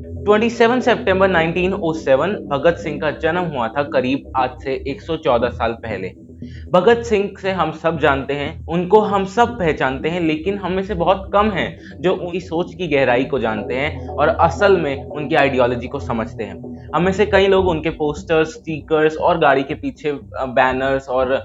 27 सितंबर 1907 भगत सिंह का जन्म हुआ था करीब आज से 114 साल पहले। भगत सिंह से हम सब जानते हैं, उनको हम सब पहचानते हैं, लेकिन हम में से बहुत कम हैं जो उनकी सोच की गहराई को जानते हैं और असल में उनकी आइडियोलॉजी को समझते हैं। हम में से कई लोग उनके पोस्टर्स, स्टिकर्स और गाड़ी के पीछे बैनर्स और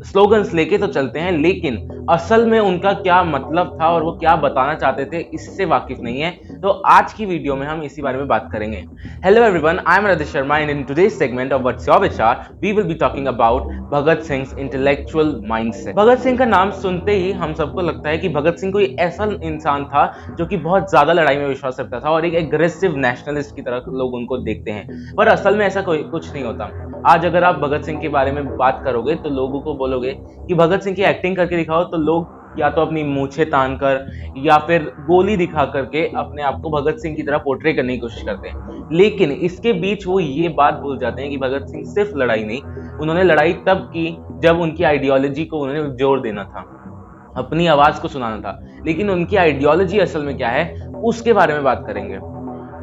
स्लोगन्स लेके तो चलते हैं, लेकिन असल में उनका क्या मतलब था और वो क्या बताना चाहते थे इससे वाकिफ नहीं है। तो आज की वीडियो में हम इसी बारे में बात करेंगे। Hello everyone, I am Radish Sharma and in today's segment of what's your विचार we will be talking about Bhagat Singh intellectual mindset. Bhagat Singh का नाम सुनते ही हम सबको लगता है कि भगत सिंह कोई ऐसा इंसान था जो कि बहुत ज्यादा लड़ाई में विश्वास रखता था और एक एग्रेसिव नेशनलिस्ट की तरह लोग उनको देखते हैं, पर असल में ऐसा कोई कुछ नहीं होता। आज अगर आप भगत सिंह के बारे में बात करोगे तो लोगों को बोलोगे कि भगत सिंह की एक्टिंग करके दिखाओ, तो लोग या तो अपनी मूछें तान कर या फिर गोली दिखा करके अपने आप को भगत सिंह की तरह पोर्ट्रे करने की कोशिश करते हैं। लेकिन इसके बीच वो ये बात भूल जाते हैं कि भगत सिंह सिर्फ लड़ाई नहीं, उन्होंने लड़ाई तब की जब उनकी आइडियोलॉजी को उन्होंने जोर देना था, अपनी आवाज को सुनाना था। लेकिन उनकी आइडियोलॉजी असल में क्या है, उसके बारे में बात करेंगे।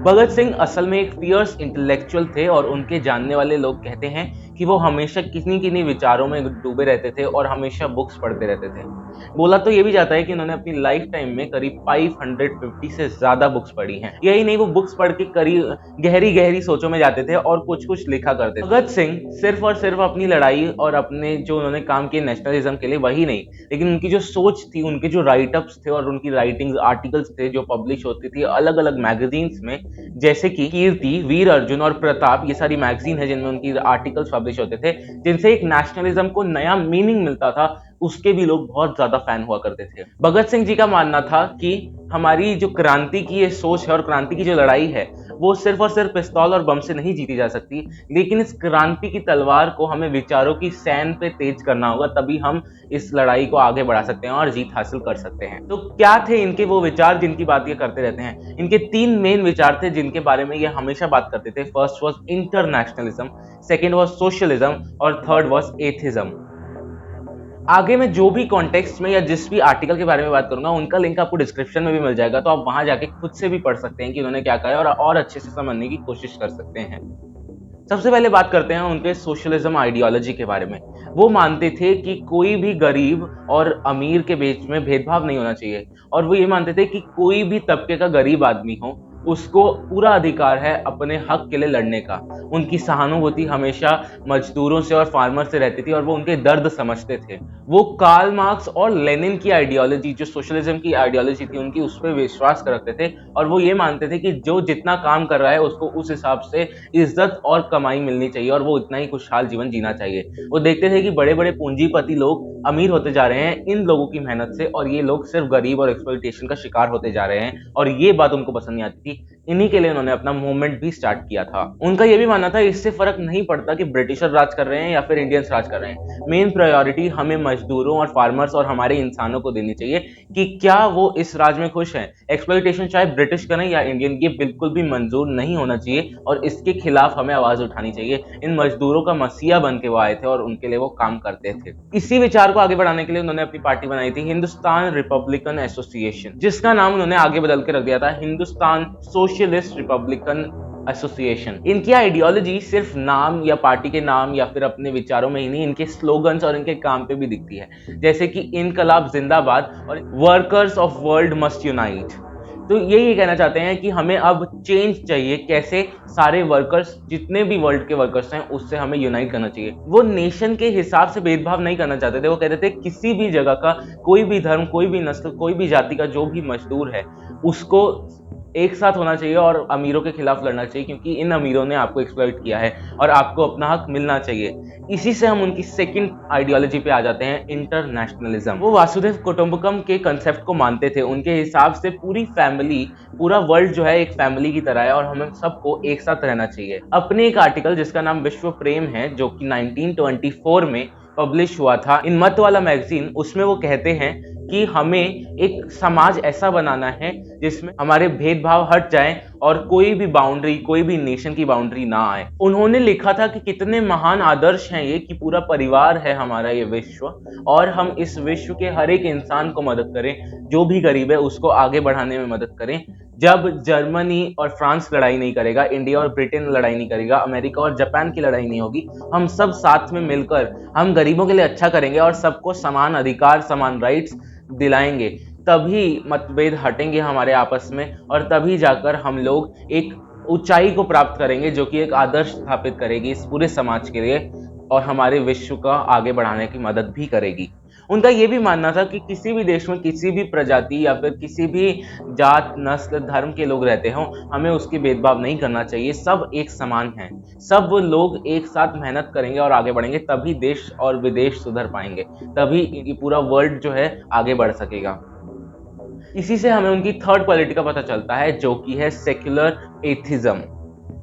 भगत सिंह असल में एक फियर्स इंटेलेक्चुअल थे और उनके जानने वाले लोग कहते हैं कि वो हमेशा किन्हीं किन्हीं विचारों में डूबे रहते थे और हमेशा बुक्स पढ़ते रहते थे। बोला तो ये भी जाता है कि उन्होंने अपनी लाइफ टाइम में करीब 550 से ज्यादा बुक्स पढ़ी हैं। यही नहीं, वो बुक्स पढ़ के करीब गहरी गहरी सोचों में जाते थे और कुछ कुछ लिखा करते थे। भगत सिंह सिर्फ और सिर्फ अपनी लड़ाई और अपने जो उन्होंने काम किए नेशनलिज्म के लिए वही नहीं, लेकिन उनकी जो सोच थी, उनके जो राइटअप्स थे और उनकी राइटिंग्स, आर्टिकल्स थे जो पब्लिश होती थी अलग अलग मैगजीन्स में, जैसे कि कीर्ति, वीर अर्जुन और प्रताप, ये सारी मैगजीन है जिनमें उनकी आर्टिकल्स पब्लिश होते थे, जिनसे एक नेशनलिज्म को नया मीनिंग मिलता था। उसके भी लोग बहुत ज्यादा फैन हुआ करते थे। भगत सिंह जी का मानना था कि हमारी जो क्रांति की ये सोच है और क्रांति की जो लड़ाई है, वो सिर्फ और सिर्फ पिस्तौल और बम से नहीं जीती जा सकती, लेकिन इस क्रांति की तलवार को हमें विचारों की सैन पे तेज करना होगा, तभी हम इस लड़ाई को आगे बढ़ा सकते हैं और जीत हासिल कर सकते हैं। तो क्या थे इनके वो विचार जिनकी बात ये करते रहते हैं? इनके 3 मेन विचार थे जिनके बारे में ये हमेशा बात करते थे। First was internationalism, second was socialism और थर्ड वॉज एथिज्म। आगे मैं जो भी कॉन्टेक्स्ट में या जिस भी आर्टिकल के बारे में बात करूंगा, उनका लिंक आपको डिस्क्रिप्शन में भी मिल जाएगा, तो आप वहां जाके खुद से भी पढ़ सकते हैं कि उन्होंने क्या कहा है और अच्छे से समझने की कोशिश कर सकते हैं। सबसे पहले बात करते हैं उनके सोशलिज्म आइडियोलॉजी के बारे में। वो मानते थे कि कोई भी गरीब और अमीर के बीच में भेदभाव नहीं होना चाहिए, और वो ये मानते थे कि कोई भी तबके का गरीब आदमी हो, उसको पूरा अधिकार है अपने हक के लिए लड़ने का। उनकी सहानुभूति हमेशा मजदूरों से और फार्मर से रहती थी और वो उनके दर्द समझते थे। वो कार्ल मार्क्स और लेनिन की आइडियोलॉजी, जो सोशलिज्म की आइडियोलॉजी थी उनकी, उस पर विश्वास रखते थे और वो ये मानते थे कि जो जितना काम कर रहा है उसको उस हिसाब से इज्जत और कमाई मिलनी चाहिए और वो उतना ही खुशहाल जीवन जीना चाहिए। वो देखते थे कि बड़े बड़े पूंजीपति लोग अमीर होते जा रहे हैं इन लोगों की मेहनत से, और ये लोग सिर्फ गरीब और एक्सप्लॉइटेशन का शिकार होते जा रहे हैं, और ये बात उनको पसंद नहीं आती थी। इन्हीं के लिए उन्होंने अपना मूवमेंट भी स्टार्ट किया था। उनका यह भी मानना था इससे फर्क नहीं पड़ता कि ब्रिटिशर राज कर रहे हैं या फिर इंडियंस राज कर रहे हैं, मेन प्रायोरिटी हमें मजदूरों और फार्मर्स और हमारे इंसानों को देनी चाहिए कि क्या वो इस राज में खुश हैं। एक्सप्लॉइटेशन चाहे ब्रिटिश करें या इंडियन, ये बिल्कुल भी मंजूर नहीं होना चाहिए और इसके खिलाफ हमें आवाज उठानी चाहिए। इन मजदूरों का मसीहा बन के वो आए थे और उनके लिए वो काम करते थे। इसी विचार को आगे बढ़ाने के लिए उन्होंने अपनी पार्टी बनाई थी, हिंदुस्तान रिपब्लिकन एसोसिएशन, जिसका नाम उन्होंने आगे बदल के रख दिया था हिंदुस्तान सोशलिस्ट रिपब्लिकन एसोसिएशन। इनकी आइडियोलॉजी सिर्फ नाम या पार्टी के नाम या फिर अपने विचारों में ही नहीं, इनके स्लोगन्स और इनके काम पे भी दिखती है, जैसे कि इनकलाब जिंदाबाद और workers of world must unite. तो यही कहना चाहते हैं कि हमें अब चेंज चाहिए, कैसे सारे वर्कर्स, जितने भी वर्ल्ड के वर्कर्स हैं, उससे हमें यूनाइट करना चाहिए। वो नेशन के हिसाब से भेदभाव नहीं करना चाहते थे। वो कहते थे किसी भी जगह का, कोई भी धर्म, कोई भी नस्ल, कोई भी जाति का जो भी मजदूर है, उसको एक साथ होना चाहिए और अमीरों के खिलाफ लड़ना चाहिए, क्योंकि इन अमीरों ने आपको एक्सप्लॉइट किया है और आपको अपना हक मिलना चाहिए। इसी से हम उनकी सेकंड आइडियोलॉजी पे आ जाते हैं, इंटरनेशनलिज्म। वो वासुदेव कुटुंबकम के कंसेप्ट को मानते थे। उनके हिसाब से पूरी फैमिली, पूरा वर्ल्ड जो है एक फैमिली की तरह है और हमें सबको एक साथ रहना चाहिए। अपने एक आर्टिकल जिसका नाम विश्व प्रेम है, जो कि 1924 में पब्लिश हुआ था इन मत वाला मैगजीन, उसमें वो कहते हैं कि हमें एक समाज ऐसा बनाना है जिसमें हमारे भेदभाव हट जाएं और कोई भी बाउंड्री, कोई भी नेशन की बाउंड्री ना आए। उन्होंने लिखा था कि कितने महान आदर्श हैं ये, कि पूरा परिवार है हमारा ये विश्व, और हम इस विश्व के हर एक इंसान को मदद करें, जो भी गरीब है उसको आगे बढ़ाने में मदद करें। जब जर्मनी और फ्रांस लड़ाई नहीं करेगा, इंडिया और ब्रिटेन लड़ाई नहीं करेगा, अमेरिका और जापान की लड़ाई नहीं होगी, हम सब साथ में मिलकर हम गरीबों के लिए अच्छा करेंगे और सबको समान अधिकार, समान राइट्स दिलाएंगे, तभी मतभेद हटेंगे हमारे आपस में, और तभी जाकर हम लोग एक ऊंचाई को प्राप्त करेंगे जो कि एक आदर्श स्थापित करेगी इस पूरे समाज के लिए, और हमारे विश्व का आगे बढ़ाने की मदद भी करेगी। उनका ये भी मानना था कि किसी भी देश में किसी भी प्रजाति या फिर किसी भी जात, नस्ल, धर्म के लोग रहते हों, हमें उसके भेदभाव नहीं करना चाहिए। सब एक समान हैं, सब लोग एक साथ मेहनत करेंगे और आगे बढ़ेंगे, तभी देश और विदेश सुधर पाएंगे, तभी ये पूरा वर्ल्ड जो है आगे बढ़ सकेगा। इसी से हमें उनकी थर्ड क्वालिटी का पता चलता है, जो कि है सेक्युलर एथिज्म।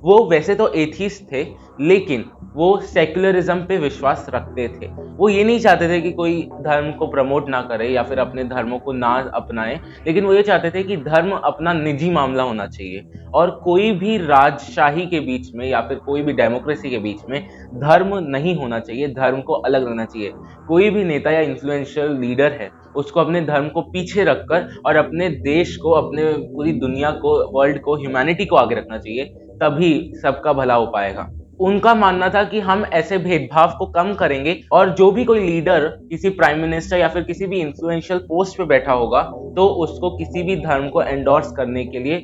वो वैसे तो एथिस्ट थे, लेकिन वो सेक्युलरिज्म पे विश्वास रखते थे। वो ये नहीं चाहते थे कि कोई धर्म को प्रमोट ना करे या फिर अपने धर्मों को ना अपनाए, लेकिन वो ये चाहते थे कि धर्म अपना निजी मामला होना चाहिए, और कोई भी राजशाही के बीच में या फिर कोई भी डेमोक्रेसी के बीच में धर्म नहीं होना चाहिए, धर्म को अलग रहना चाहिए। कोई भी नेता या इन्फ्लुएंशियल लीडर है, उसको अपने धर्म को पीछे रखकर और अपने देश को, अपने पूरी दुनिया को, वर्ल्ड को, ह्यूमैनिटी को आगे रखना चाहिए, तभी सबका भला हो पाएगा। उनका मानना था कि हम ऐसे भेदभाव को कम करेंगे, और जो भी कोई लीडर किसी प्राइम मिनिस्टर या फिर किसी भी इन्फ्लुएंशियल पोस्ट पे बैठा होगा, तो उसको किसी भी धर्म को एंडोर्स करने के लिए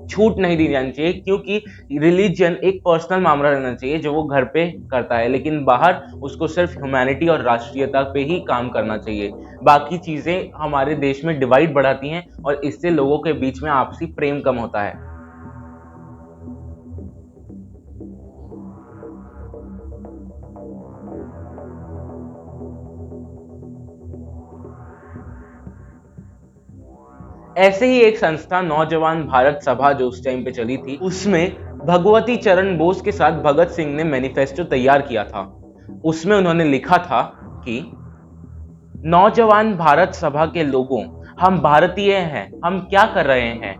छूट नहीं दी जानी चाहिए, क्योंकि रिलीजन एक पर्सनल मामला रहना चाहिए जो वो घर पे करता है, लेकिन बाहर उसको सिर्फ ह्यूमैनिटी और राष्ट्रीयता पे ही काम करना चाहिए। बाकी चीजें हमारे देश में डिवाइड बढ़ाती हैं, और इससे लोगों के बीच में आपसी प्रेम कम होता है। ऐसे ही एक संस्था नौजवान भारत सभा जो उस टाइम पे चली थी, उसमें भगवती चरण बोस के साथ भगत सिंह ने मैनिफेस्टो तैयार किया था। उसमें उन्होंने लिखा था कि नौजवान भारत सभा के लोगों, हम भारतीय हैं, हम क्या कर रहे हैं?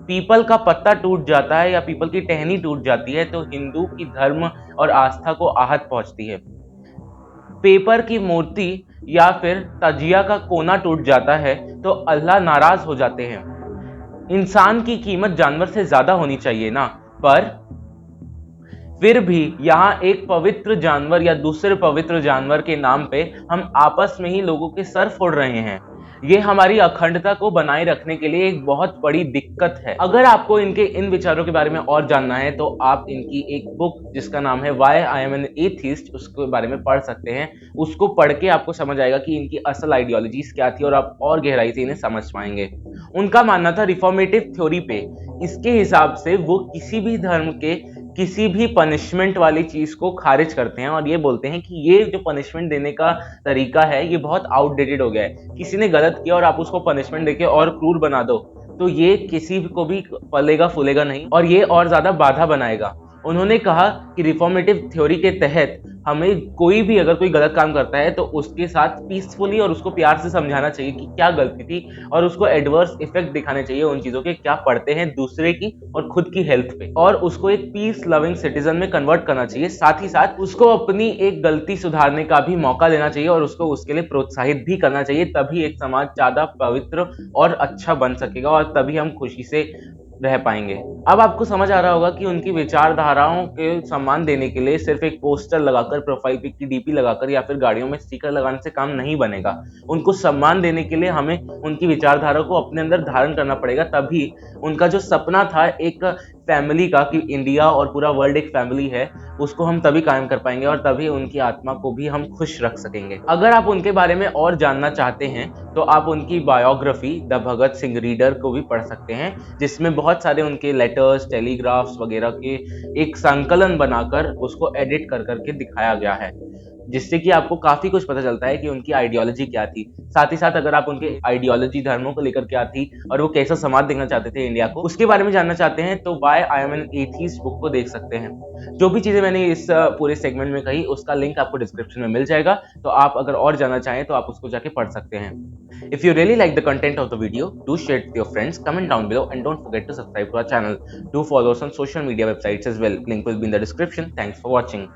पीपल का पत्ता टूट जाता है या पीपल की टहनी टूट जाती है तो हिंदू की धर्म और आस्था को आहत पहुंचती है। पेपर की मूर्ति या फिर तजिया का कोना टूट जाता है तो अल्लाह नाराज हो जाते हैं। इंसान की कीमत जानवर से ज्यादा होनी चाहिए ना, पर फिर भी यहाँ एक पवित्र जानवर या दूसरे पवित्र जानवर के नाम पे हम आपस में ही लोगों के सर फोड़ रहे हैं। ये हमारी अखंडता को बनाए रखने के लिए एक बहुत बड़ी दिक्कत है। अगर आपको इनके इन विचारों के बारे में और जानना है तो आप इनकी एक बुक जिसका नाम है why I am an atheist, उसके बारे में पढ़ सकते हैं। उसको पढ़ के आपको समझ आएगा कि इनकी असल आइडियोलॉजीज क्या थी, और आप और गहराई से इन्हें समझ पाएंगे। उनका मानना था रिफॉर्मेटिव थ्योरी पे। इसके हिसाब से वो किसी भी धर्म के किसी भी पनिशमेंट वाली चीज को खारिज करते हैं, और ये बोलते हैं कि ये जो पनिशमेंट देने का तरीका है ये बहुत आउटडेटेड हो गया है। किसी ने गलत किया और आप उसको पनिशमेंट देके और क्रूर बना दो, तो ये किसी को भी पलेगा फूलेगा नहीं, और ये और ज्यादा बाधा बनाएगा। उन्होंने कहा कि रिफॉर्मेटिव थ्योरी के तहत हमें कोई भी अगर कोई गलत काम करता है तो उसके साथ पीसफुली और उसको प्यार से समझाना चाहिए कि क्या गलती थी, और उसको एडवर्स इफेक्ट दिखाने चाहिए उन चीजों के क्या पड़ते हैं दूसरे की और खुद की हेल्थ पे, और उसको एक पीस लविंग सिटीजन में कन्वर्ट करना चाहिए। साथ ही साथ उसको अपनी एक गलती सुधारने का भी मौका देना चाहिए और उसको उसके लिए प्रोत्साहित भी करना चाहिए, तभी एक समाज ज्यादा पवित्र और अच्छा बन सकेगा, और तभी हम खुशी से रह पाएंगे। अब आपको समझ आ रहा होगा कि उनकी विचारधाराओं के सम्मान देने के लिए सिर्फ एक पोस्टर लगाकर, प्रोफाइल पिक की डीपी लगाकर या फिर गाड़ियों में स्टिकर लगाने से काम नहीं बनेगा। उनको सम्मान देने के लिए हमें उनकी विचारधारा को अपने अंदर धारण करना पड़ेगा, तभी उनका जो सपना था एक फैमिली का, कि इंडिया और पूरा वर्ल्ड एक फैमिली है, उसको हम तभी कायम कर पाएंगे, और तभी उनकी आत्मा को भी हम खुश रख सकेंगे। अगर आप उनके बारे में और जानना चाहते हैं तो आप उनकी biography the Bhagat Singh reader को भी पढ़ सकते हैं, जिसमें बहुत सारे उनके लेटर्स, टेलीग्राफ्स वगैरह के एक संकलन बनाकर उसको एडिट कर करके दिखाया गया है, जिससे कि आपको काफी कुछ पता चलता है कि उनकी आइडियोलॉजी क्या थी। साथ ही साथ अगर आप उनके आइडियोलॉजी, धर्मों को लेकर क्या थी और वो कैसा समाज देखना चाहते थे इंडिया को, उसके बारे में जानना चाहते हैं तो why I am an atheist book को देख सकते हैं। जो भी चीजें मैंने इस पूरे सेगमेंट में कही उसका लिंक आपको डिस्क्रिप्शन में मिल जाएगा, तो आप अगर और जानना चाहें तो आप उसको जाके पढ़ सकते हैं। If you really like the content of the video, do share it with your friends, comment down below, and don't forget to subscribe to our channel. Do follow us on social media websites as well. Link will be in the description. Thanks for watching.